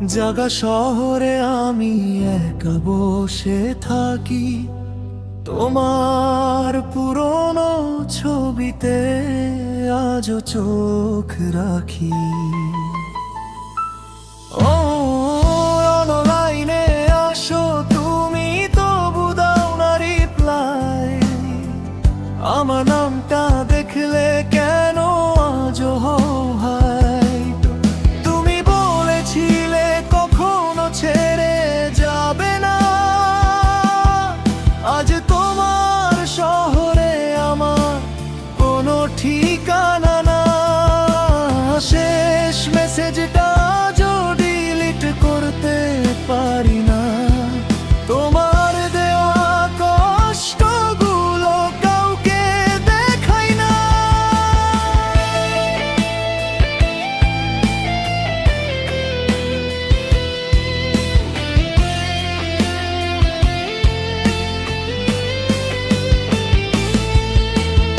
জাগা শহরে আমি একা বসে থাকি, তোমার পুরনো ছবিতে আজও চোখ রাখি। ও অনলাইনে আসো তুমি, তবু দাও না রিপ্লাই। আমার নামটা দেখলে কেন আজও হাই? তুমি বলেছিলে কখনো ছেড়ে যাবে না, আজ তোমার শহরে আমার কোনো ঠিকানা না। শেষ মেসেজটা আজও ডিলিট করতে পারি না, তোমার দেওয়া কষ্টগুলো কাউকে দেখাই না।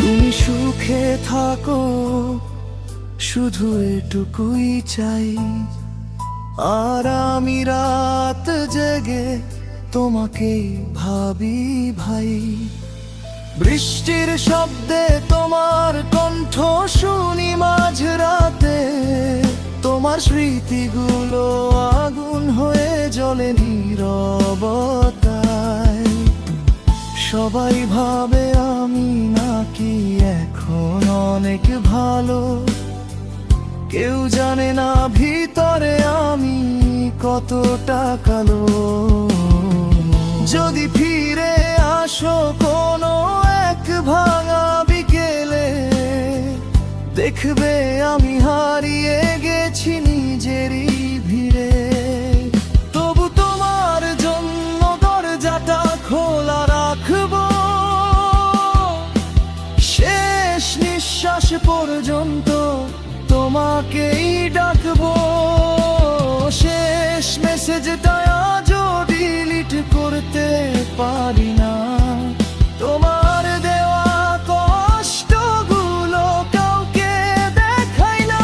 তুমি সুখে থাকো, শুধু এটুকুই চাই। আর আমি রাত জেগে তোমাকে ভাবি ভাই। বৃষ্টির শব্দে তোমার কণ্ঠ শুনি মাঝরাতে, তোমার স্মৃতিগুলো আগুন হয়ে জ্বলে নীরবতায়। সবাই ভাবে আমি নাকি এখন অনেক ভালো, কেউ জানে না ভিতরে আমি কতটা কালো। যদি ফিরে আসো কোনো এক ভাঙা বিকেলে, দেখবে আমি হারিয়ে গেছি নিজেরই ভিড়ে। তবু তোমার জন্য দরজাটা খোলা রাখবো, শেষ নিঃশ্বাস পর্যন্ত তোমাকেই ডাকবো। শেষ মেসেজটা আজও ডিলিট করতে পারি না, তোমার দেওয়া কষ্টগুলো কাউকে দেখাই না।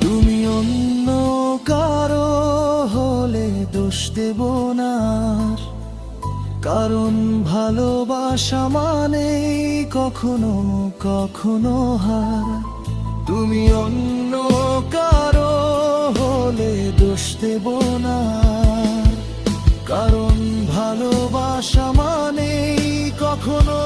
তুমি অন্য কারো হলে দোষ দেব না, কারণ ভালোবাসা মানে কখনো কখনো হার। তুমি অন্য কারো হলে দোষ দেব না, কারণ ভালোবাসা মানে কখনো